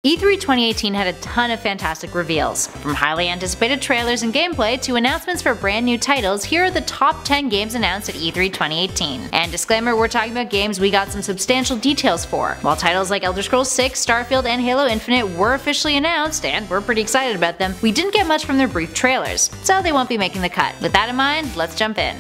E3 2018 had a ton of fantastic reveals. From highly anticipated trailers and gameplay to announcements for brand new titles, here are the top 10 games announced at E3 2018. And disclaimer, we're talking about games we got some substantial details for. While titles like Elder Scrolls 6, Starfield, and Halo Infinite were officially announced, and we're pretty excited about them, we didn't get much from their brief trailers, so they won't be making the cut. With that in mind, let's jump in.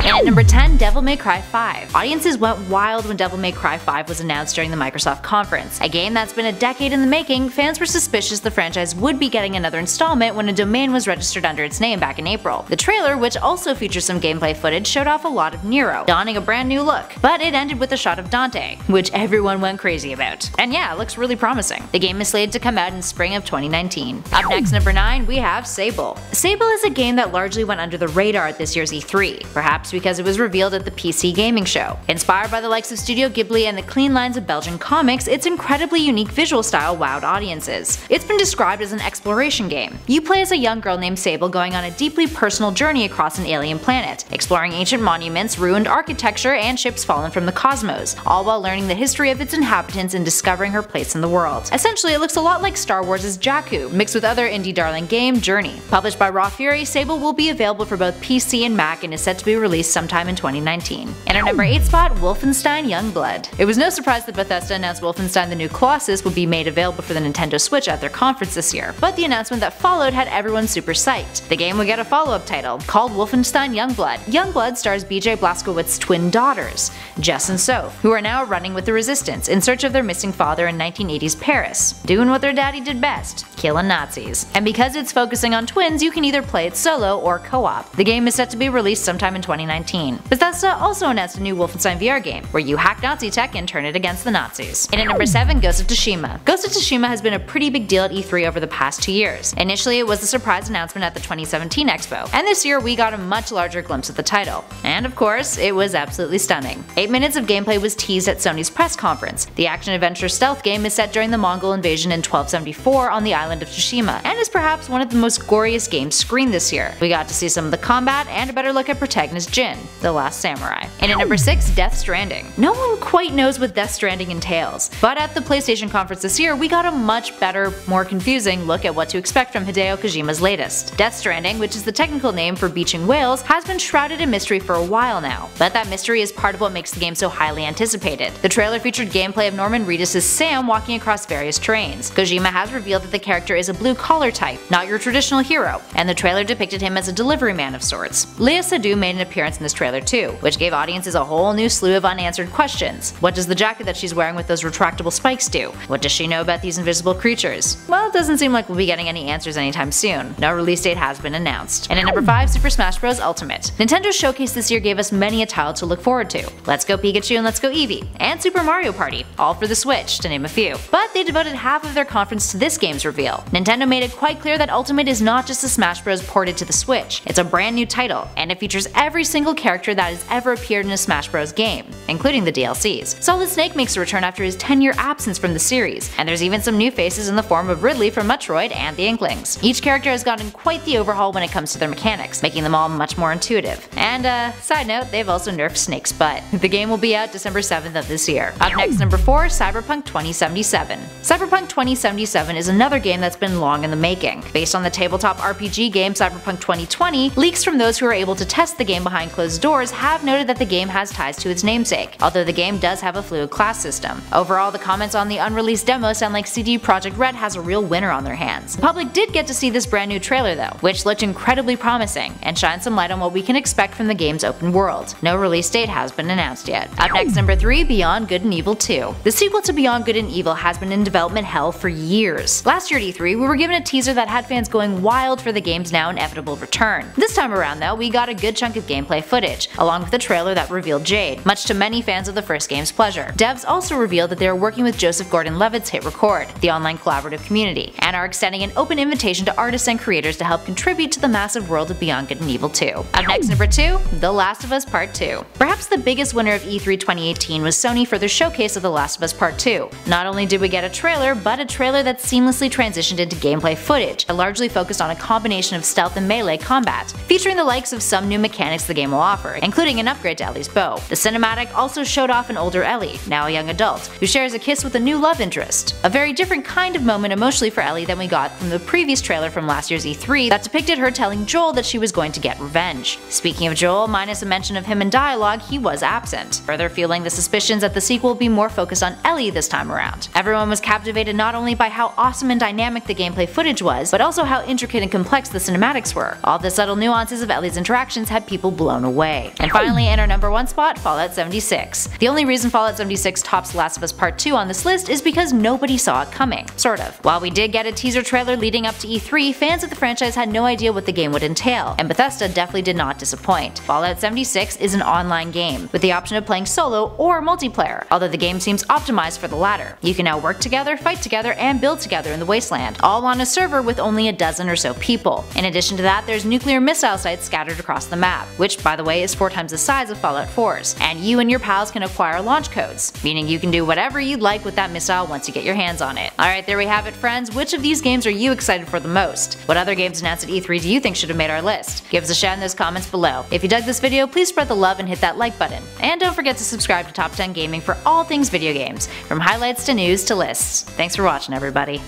At number 10, Devil May Cry 5. Audiences went wild when Devil May Cry 5 was announced during the Microsoft conference. A game that's been a decade in the making, fans were suspicious the franchise would be getting another installment when a domain was registered under its name back in April. The trailer, which also features some gameplay footage, showed off a lot of Nero, donning a brand new look, but it ended with a shot of Dante, which everyone went crazy about. And yeah, it looks really promising. The game is slated to come out in spring of 2019. Up next, number 9, we have Sable. Sable is a game that largely went under the radar at this year's E3, perhaps because it was revealed at the PC Gaming Show. Inspired by the likes of Studio Ghibli and the clean lines of Belgian comics, its incredibly unique visual style wowed audiences. It's been described as an exploration game. You play as a young girl named Sable going on a deeply personal journey across an alien planet, exploring ancient monuments, ruined architecture, and ships fallen from the cosmos, all while learning the history of its inhabitants and discovering her place in the world. Essentially, it looks a lot like Star Wars' Jakku, mixed with other indie darling game Journey. Published by Raw Fury, Sable will be available for both PC and Mac and is set to be released sometime in 2019. In our number 8 spot, Wolfenstein Youngblood. It was no surprise that Bethesda announced Wolfenstein: The New Colossus would be made available for the Nintendo Switch at their conference this year, but the announcement that followed had everyone super psyched. The game would get a follow-up title, called Wolfenstein Youngblood. Youngblood stars BJ Blazkowicz's twin daughters, Jess and Soph, who are now running with the Resistance in search of their missing father in 1980s Paris, doing what their daddy did best, killing Nazis. And because it's focusing on twins, you can either play it solo or co-op. The game is set to be released sometime in 2019. Bethesda also announced a new Wolfenstein VR game, where you hack Nazi tech and turn it against the Nazis. And at number 7, Ghost of Tsushima. Ghost of Tsushima has been a pretty big deal at E3 over the past 2 years. Initially, it was the surprise announcement at the 2017 Expo, and this year we got a much larger glimpse of the title. And of course, it was absolutely stunning. 8 minutes of gameplay was teased at Sony's press conference. The action-adventure stealth game is set during the Mongol invasion in 1274 on the island of Tsushima, and is perhaps one of the most goriest games screened this year. We got to see some of the combat and a better look at protagonist Jin, the last samurai. And at number 6, Death Stranding. No one quite knows what Death Stranding entails, but at the PlayStation conference this year we got a much better, more confusing look at what to expect from Hideo Kojima's latest. Death Stranding, which is the technical name for beaching whales, has been shrouded in mystery for a while now, but that mystery is part of what makes the game so highly anticipated. The trailer featured gameplay of Norman Reedus' Sam walking across various terrains. Kojima has revealed that the character is a blue-collar type, not your traditional hero, and the trailer depicted him as a delivery man of sorts. Lea Seydoux made an appearance in this trailer too, which gave audiences a whole new slew of unanswered questions. What does the jacket that she's wearing with those retractable spikes do? What does she know about these invisible creatures? Well, it doesn't seem like we'll be getting any answers anytime soon. No release date has been announced. And at number 5, Super Smash Bros. Ultimate. Nintendo's showcase this year gave us many a title to look forward to. Let's Go Pikachu and Let's Go Eevee, and Super Mario Party, all for the Switch, to name a few. But they devoted half of their conference to this game's reveal. Nintendo made it quite clear that Ultimate is not just a Smash Bros. Ported to the Switch. It's a brand new title, and it features every single character that has ever appeared in a Smash Bros. Game, including the DLCs. Solid Snake makes a return after his 10-year absence from the series, and there's even some new faces in the form of Ridley from Metroid and the Inklings. Each character has gotten quite the overhaul when it comes to their mechanics, making them all much more intuitive. And side note, they've also nerfed Snake's butt. The game will be out December 7th of this year. Up next, number 4, Cyberpunk 2077. Cyberpunk 2077 is another game that's been long in the making. Based on the tabletop RPG game Cyberpunk 2020, leaks from those who are able to test the game behind closed doors have noted that the game has ties to its namesake, although the game does have a fluid class system. Overall, the comments on the unreleased demo sound like CD Projekt Red has a real winner on their hands. The public did get to see this brand new trailer though, which looked incredibly promising and shines some light on what we can expect from the game's open world. No release date has been announced yet. Up next, number 3, Beyond Good and Evil 2. The sequel to Beyond Good and Evil has been in development hell for years. Last year at E3, we were given a teaser that had fans going wild for the game's now inevitable return. This time around though, we got a good chunk of gameplay footage, along with a trailer that revealed Jade, much to many fans of the first game's pleasure. Devs also revealed that they are working with Joseph Gordon-Levitt's Hit Record, the online collaborative community, and are extending an open invitation to artists and creators to help contribute to the massive world of Beyond Good and Evil 2. Up next, number 2, The Last of Us Part 2. Perhaps the biggest winner of E3 2018 was Sony for their showcase of The Last of Us Part 2. Not only did we get a trailer, but a trailer that seamlessly transitioned into gameplay footage, largely focused on a combination of stealth and melee combat, featuring the likes of some new mechanics the game will offer, including an upgrade to Ellie's bow. The cinematic also showed off an older Ellie, now a young adult, who shares a kiss with a new love interest. A very different kind of moment emotionally for Ellie than we got from the previous trailer from last year's E3 that depicted her telling Joel that she was going to get revenge. Speaking of Joel, minus a mention of him in dialogue, he was absent, further fueling the suspicions that the sequel will be more focused on Ellie this time around. Everyone was captivated not only by how awesome and dynamic the gameplay footage was, but also how intricate and complex the cinematics were. All the subtle nuances of Ellie's interactions had people blown away. And finally, in our #1 spot, Fallout 76. The only reason Fallout 76 tops Last of Us Part 2 on this list is because nobody saw it coming. Sort of. While we did get a teaser trailer leading up to E3, fans of the franchise had no idea what the game would entail, and Bethesda definitely did not disappoint. Fallout 76 is an online game, with the option of playing solo or multiplayer, although the game seems optimized for the latter. You can now work together, fight together, and build together in the Wasteland, all on a server with only a dozen or so people. In addition to that, there's nuclear missile sites scattered across the map, which by the way is 4 times the size of Fallout 4's, and you and your pals can acquire launch codes, meaning you can do whatever you'd like with that missile once you get your hands on it. Alright, there we have it friends, which of these games are you excited for the most? What other games announced at E3 do you think should have made our list? Give us a shout in those comments below. If you dug this video, please spread the love and hit that like button. And don't forget to subscribe to Top 10 Gaming for all things video games, from highlights to news to lists. Thanks for watching everybody.